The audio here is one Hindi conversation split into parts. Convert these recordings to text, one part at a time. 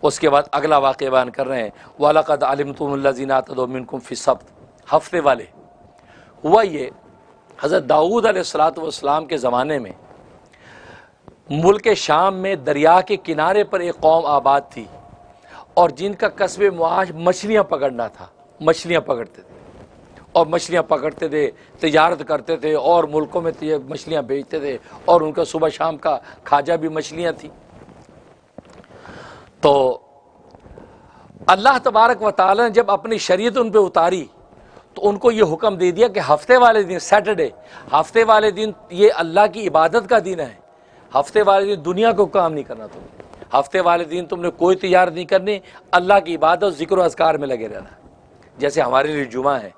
उसके बाद अगला वाक़या बयान कर रहे हैं, वलक़द अलिमतुमुल्लज़ीना अतदौ मिनकुम फ़िस्सब्त, हफ्ते वाले। हुआ ये, हज़रत दाऊद अलैहिस्सलातु वस्सलाम के ज़माने में मुल्क शाम में दरिया के किनारे पर एक कौम आबाद थी और जिनका कस्बे मुआश मछलियाँ पकड़ना था। मछलियाँ पकड़ते थे और मछलियाँ पकड़ते थे, तिजारत करते थे और मुल्कों में मछलियाँ बेचते थे और उनका सुबह शाम का खाजा भी मछलियाँ थी। तो अल्लाह तबारक व तआला ने जब अपनी शरीयत उन पर उतारी तो उनको ये हुक्म दे दिया कि हफ्ते वाले दिन, सैटरडे, हफ्ते वाले दिन ये अल्लाह की इबादत का दिन है। हफ्ते वाले दिन दुनिया को काम नहीं करना तुमने, हफ्ते वाले दिन तुमने कोई तिजारत नहीं करनी, अल्लाह की इबादत ज़िक्र अज़कार में लगे रहना। जैसे हमारे लिए जुमा है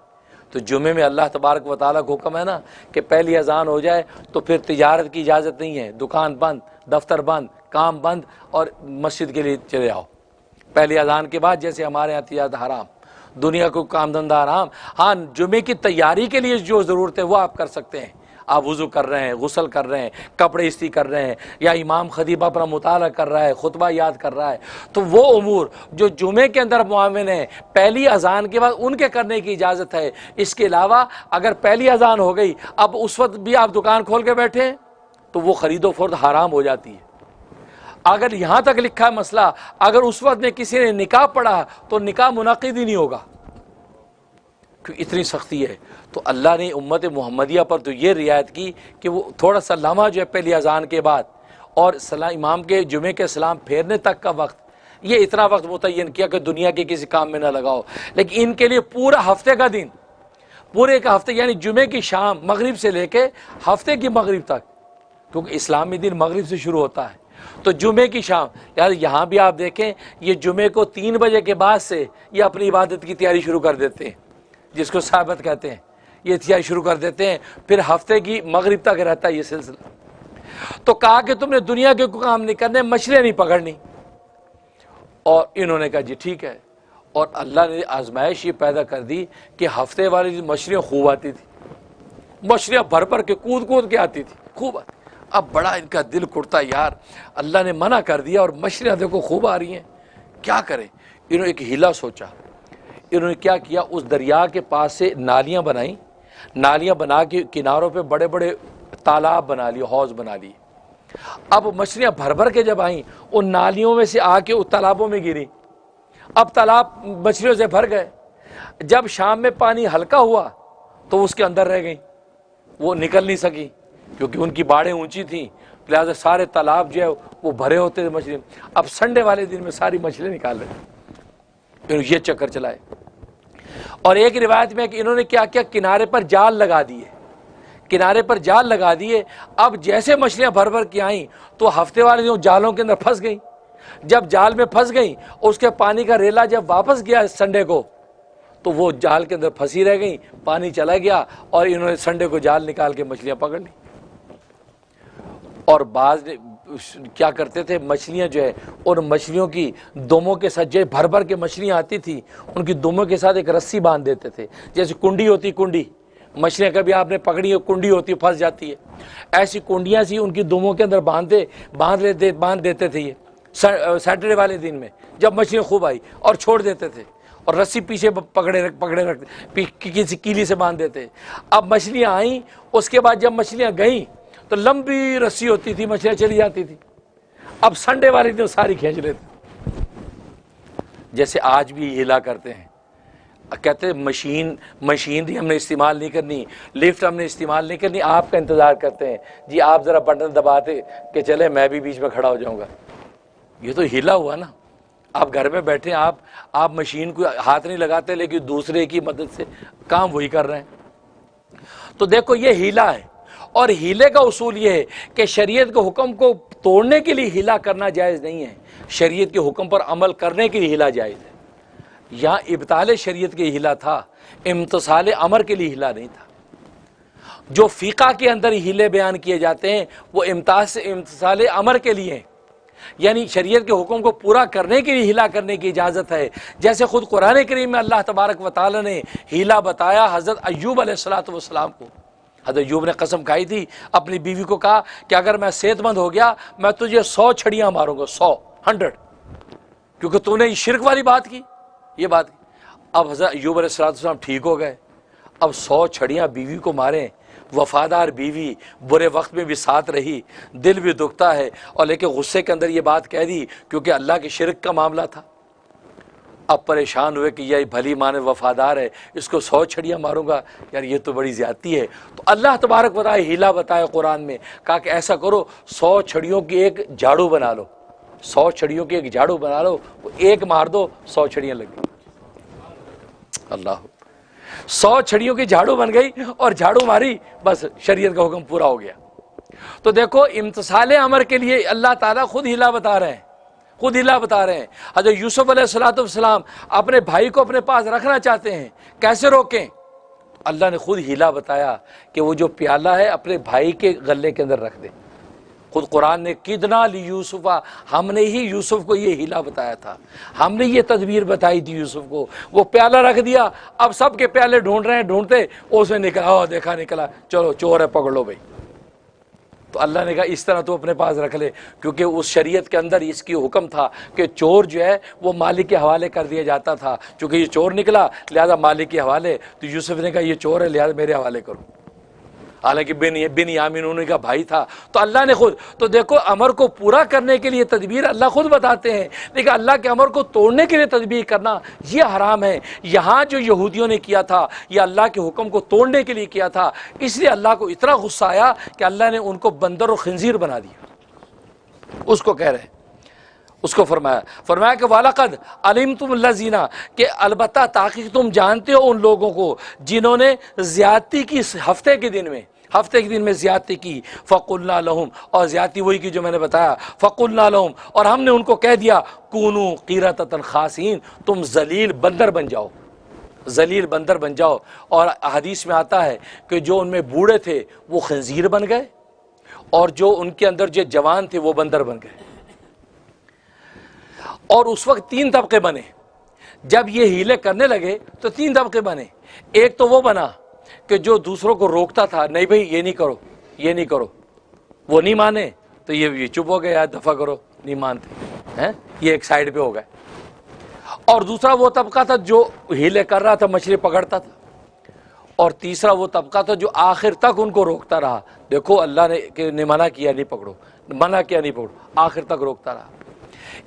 तो जुमे में अल्लाह तबारक व तआला का हुक्म है ना कि पहली अजान हो जाए तो फिर तिजारत की इजाज़त नहीं है, दुकान बंद, दफ्तर बंद, काम बंद और मस्जिद के लिए चले आओ। पहली अजान के बाद जैसे हमारे यहाँ तिजारत हराम, दुनिया को काम धंधा हराम। हाँ, जुमे की तैयारी के लिए जो ज़रूरत है वो आप कर सकते हैं। आप वज़ू कर रहे हैं, गुस्ल कर रहे हैं, कपड़े इस्त्री कर रहे हैं, या इमाम खतीब अपना मुताला कर रहा है, खुतबा याद कर रहा है, तो वो उमूर जो जुमे के अंदर मुआविन है पहली अजान के बाद उनके करने की इजाज़त है। इसके अलावा अगर पहली अजान हो गई, अब उस वक्त भी आप दुकान खोल के बैठे हैं तो वो ख़रीदो फरोख्त हराम हो जाती है। अगर यहाँ तक लिखा है मसला, अगर उस वक्त में किसी ने निकाह पढ़ा तो निकाह मुनाकिद ही नहीं होगा, क्योंकि इतनी सख्ती है। तो अल्लाह ने उम्मत मुहम्मदिया पर तो ये रियायत की कि वो थोड़ा सा लम्हा जो है पहली अजान के बाद और सलाम इमाम के जुमे के सलाम फेरने तक का वक्त, ये इतना वक्त मुतय्यन किया कि दुनिया के किसी काम में ना लगाओ। लेकिन इनके लिए पूरा हफ्ते का दिन, पूरे का हफ्ते यानी जुमे की शाम मगरिब से लेके हफ्ते की मगरिब तक, क्योंकि इस्लामी दिन मगरिब से शुरू होता है, तो जुमे की शाम। यार यहाँ भी आप देखें, ये जुमे को 3 बजे के बाद से ये अपनी इबादत की तैयारी शुरू कर देते हैं, जिसको साबत कहते हैं, ये तैयारी शुरू कर देते हैं, फिर हफ्ते की मगरिब तक रहता है ये सिलसिला। तो कहा कि तुमने दुनिया के काम नहीं करने, मछलियाँ नहीं पकड़नी। और इन्होंने कहा जी ठीक है। और अल्लाह ने आजमाइश ये पैदा कर दी कि हफ्ते वाली दिन मछलियाँ खूब आती थी, मछलियाँ भर भर के कूद कूद के आती थी, खूब आती। अब बड़ा इनका दिल कुड़ता, यार अल्लाह ने मना कर दिया और मछलियाँ देखो खूब आ रही हैं, क्या करें। इन्होंने एक हीला सोचा। इन्होंने क्या किया, उस दरिया के पास से नालियाँ बनाई, नालियाँ बना के किनारों पे बड़े बड़े तालाब बना लिए, हौज बना लिए। अब मछलियाँ भर भर के जब आईं, उन नालियों में से आके उस तालाबों में गिरी। अब तालाब मछलियों से भर गए। जब शाम में पानी हल्का हुआ तो उसके अंदर रह गई, वो निकल नहीं सकी क्योंकि उनकी बाड़ें ऊंची थी, लिहाजा सारे तालाब जो है वो भरे होते थे मछली। अब संडे वाले दिन में सारी मछलियाँ निकाल रहे, ये चक्कर चलाए। और एक रिवायत में कि इन्होंने क्या किया, किनारे पर जाल लगा दिए, किनारे पर जाल लगा दिए। अब जैसे मछलियां भर भर के आईं तो हफ्ते वाले दिन जालों के अंदर फंस गई। जब जाल में फंस गई, उसके पानी का रेला जब वापस गया संडे को, तो वो जाल के अंदर फंसी रह गई, पानी चला गया और इन्होंने संडे को जाल निकाल के मछलियां पकड़ ली। और बाज क्या करते थे, मछलियां जो है उन मछलियों की दुमों के साथ, जो भर भर के मछलियां आती थी उनकी दुमों के साथ एक रस्सी बांध देते थे, जैसे कुंडी होती, कुंडी मछलियां कभी आपने पकड़ी हो, कुंडी होती, फंस जाती है, ऐसी कुंडियां सी उनकी दुमों के अंदर बांध देते थे। ये सैटरडे वाले दिन में जब मछलियां खूब आई और छोड़ देते थे और रस्सी पीछे पकड़े रखते, किसी कीली से बांध देते। अब मछलियां आई, उसके बाद जब मछलियां गई तो लंबी रस्सी होती थी, मछलियां चली जाती थी। अब संडे वाले दिन सारी खींच लेते। जैसे आज भी हिला करते हैं, कहते हैं मशीनरी हमने इस्तेमाल नहीं करनी, लिफ्ट हमने इस्तेमाल नहीं करनी, आपका इंतज़ार करते हैं जी, आप ज़रा बटन दबाते कि चले मैं भी बीच में खड़ा हो जाऊंगा। ये तो हिला हुआ ना। आप घर में बैठे, आप मशीन को हाथ नहीं लगाते, लेकिन दूसरे की मदद से काम वही कर रहे हैं। तो देखो ये हीला है। और हीले का उसूल ये है कि शरीयत के हुक्म को तोड़ने के लिए हिला करना जायज़ नहीं है, शरीयत के हुक्म पर अमल करने के लिए हिला जायज़ है। यहाँ इब्ताल शरीयत के हिला था, इम्तिसाल अमर के लिए हिला नहीं था। जो फ़िक़ा के अंदर हीले बयान किए जाते हैं वो इम्तिसाल अमर के लिए हैं, यानी शरीयत के हुक्म को पूरा करने के लिए हिला करने की इजाज़त है। जैसे खुद कुरान करीम में अल्लाह तबारक व तआला ने हीला बताया हज़रत अय्यूब अलैहिस्सलातु वस्सलाम को। हज़रत अय्यूब ने कसम खाई थी, अपनी बीवी को कहा कि अगर मैं सेहतमंद हो गया मैं तुझे 100 छड़ियाँ मारूंगा, 100 क्योंकि तूने ये शिरक वाली बात की, ये बात की। अब हज़रत अय्यूब अलैहिस्सलाम ठीक हो गए। अब 100 छड़ियाँ बीवी को मारें, वफादार बीवी बुरे वक्त में भी साथ रही, दिल भी दुखता है, और लेकिन गुस्से के अंदर ये बात कह दी क्योंकि अल्लाह के शिरक का मामला था। अब परेशान हुए कि यह भली माने वफादार है, इसको 100 छड़ियाँ मारूंगा, यार ये तो बड़ी ज़्यादती है। तो अल्लाह तबारक व तआला हीला बताया कुरान में, कहा कि ऐसा करो 100 छड़ियों की एक झाड़ू बना लो, 100 छड़ियों की एक झाड़ू बना लो, वो एक मार दो 100 छड़ियाँ लग गई। अल्लाह, 100 छड़ियों की झाड़ू बन गई और झाड़ू मारी, बस शरीयत का हुक्म पूरा हो गया। तो देखो इम्तिसाल अमर के लिए अल्लाह ताला खुद हिला बता रहे हैं, खुद हिला बता रहे हैं। हज़रत यूसुफ अलैहिस्सलाम अपने भाई को अपने पास रखना चाहते हैं, कैसे रोकें? अल्लाह ने खुद हिला बताया कि वो जो प्याला है अपने भाई के गले के अंदर रख दे। खुद कुरान ने किदना ली यूसुफा, हमने ही यूसुफ को ये हिला बताया था, हमने ये तदबीर बताई थी यूसुफ को। वो प्याला रख दिया, अब सब के प्याले ढूंढ रहे हैं, ढूंढते उसमें निकला, देखा निकला, चलो चोर है पकड़ लो भाई। तो अल्लाह ने कहा इस तरह तो अपने पास रख ले, क्योंकि उस शरीयत के अंदर इसकी हुक्म था कि चोर जो है वो मालिक के हवाले कर दिया जाता था। चूँकि ये चोर निकला लिहाजा मालिक के हवाले, तो यूसुफ ने कहा ये चोर है लिहाजा मेरे हवाले करो। हालांकि बिन यामीन उनका भाई था। तो अल्लाह ने खुद, तो देखो अमर को पूरा करने के लिए तदबीर अल्लाह खुद बताते हैं, लेकिन अल्लाह के अमर को तोड़ने के लिए तदबीर करना ये हराम है। यहाँ जो यहूदियों ने किया था ये अल्लाह के हुक्म को तोड़ने के लिए किया था, इसलिए अल्लाह को इतना गुस्सा आया कि अल्लाह ने उनको बंदर और खंजीर बना दिया। उसको कह रहे हैं, उसको फरमाया कि वालक़द अलिमतुम लज़ीना, कि अलबत्ता ताकि तुम जानते हो उन लोगों को जिन्होंने ज़्यादती की हफ्ते के दिन में ज़्यादती की। फ़क़ुलना लहुम, और ज़्यादती वही की जो मैंने बताया। फ़क़ुलना लहुम, और हमने उनको कह दिया कूनू क़ीरतन ख़ासीन, तुम जलील बंदर बन जाओ, जलील बंदर बन जाओ। और हदीस में आता है कि जो उनमें बूढ़े थे वो खंजीर बन गए, और जो उनके अंदर जो जवान थे वो बंदर बन गए। और उस वक्त 3 तबके बने, जब ये हीले करने लगे तो 3 तबके बने। एक तो वो बना कि जो दूसरों को रोकता था, नहीं भाई ये नहीं करो, ये नहीं करो, वो नहीं माने तो ये चुप हो गए, यार दफा करो, नहीं मानते हैं, ये एक साइड पे हो गए। और दूसरा वो तबका था जो हीले कर रहा था, मछली पकड़ता था। और तीसरा वो तबका था जो आखिर तक उनको रोकता रहा। देखो अल्लाह ने मना किया नहीं पकड़ो, मना किया नहीं पकड़ो, आखिर तक रोकता रहा।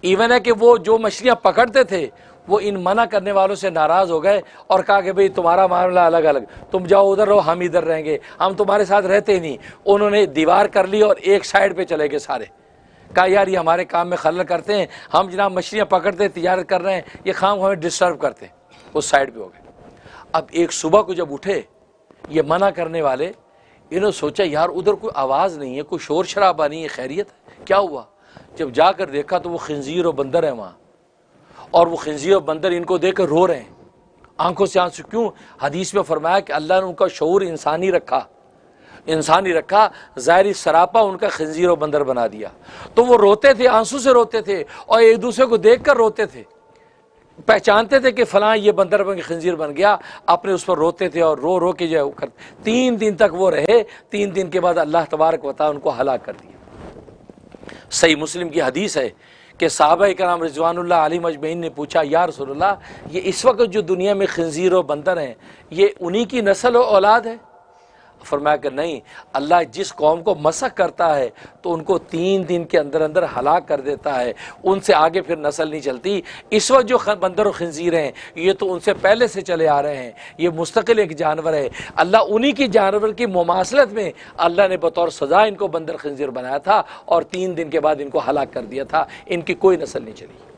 इवन है कि वो जो मछलियाँ पकड़ते थे वो इन मना करने वालों से नाराज़ हो गए और कहा कि भाई तुम्हारा मामला अलग अलग, तुम जाओ उधर रहो, हम इधर रहेंगे, हम तुम्हारे साथ रहते ही नहीं। उन्होंने दीवार कर ली और एक साइड पे चले गए सारे। कहा यार ये हमारे काम में खलल करते हैं, हम जनाब मछलियाँ पकड़ते तिजारत कर रहे हैं, ये खाम हमें डिस्टर्ब करते हैं, उस साइड पर हो गए। अब एक सुबह को जब उठे ये मना करने वाले, इन्होंने सोचा यार उधर कोई आवाज़ नहीं है, कोई शोर शराबा नहीं है, खैरियत है, क्या हुआ? जब जाकर देखा तो वो खंजीर और बंदर है वहाँ, और वो खंजीर और बंदर इनको देखकर रो रहे हैं, आंखों से आंसू। क्यों? हदीस में फरमाया कि अल्लाह ने उनका शऊर इंसानी रखा, ज़ाहिरी सरापा उनका खंजीर और बंदर बना दिया। तो वो रोते थे, आंसू से रोते थे, और एक दूसरे को देख कर रोते थे, पहचानते थे कि फ़लाँ ये बंदर बन खंजीर बन गया, अपने उस पर रोते थे और रो रो के जो कर 3 दिन तक वो रहे। 3 दिन के बाद अल्लाह तबारक व तआला उनको हलाक कर दिया। सही मुस्लिम की हदीस है कि सहाबा इकराम रिज़वानुल्लाह अलैहिम अजमईन ने पूछा या रसूलल्लाह, ये इस वक्त जो दुनिया में खंजीर और बंदर हैं ये उन्हीं की नस्ल और औलाद है? फरमाया कि नहीं, अल्लाह जिस कौम को मसक करता है तो उनको 3 दिन के अंदर अंदर हलाक कर देता है, उनसे आगे फिर नस्ल नहीं चलती। इस वक्त जो बंदर और खंजीर हैं ये तो उनसे पहले से चले आ रहे हैं, ये मुस्तकिल एक जानवर है। अल्लाह उन्हीं की जानवर की मुमासलत में अल्लाह ने बतौर सज़ा इनको बंदर खंजीर बनाया था और 3 दिन के बाद इनको हलाक कर दिया था, इनकी कोई नस्ल नहीं चली।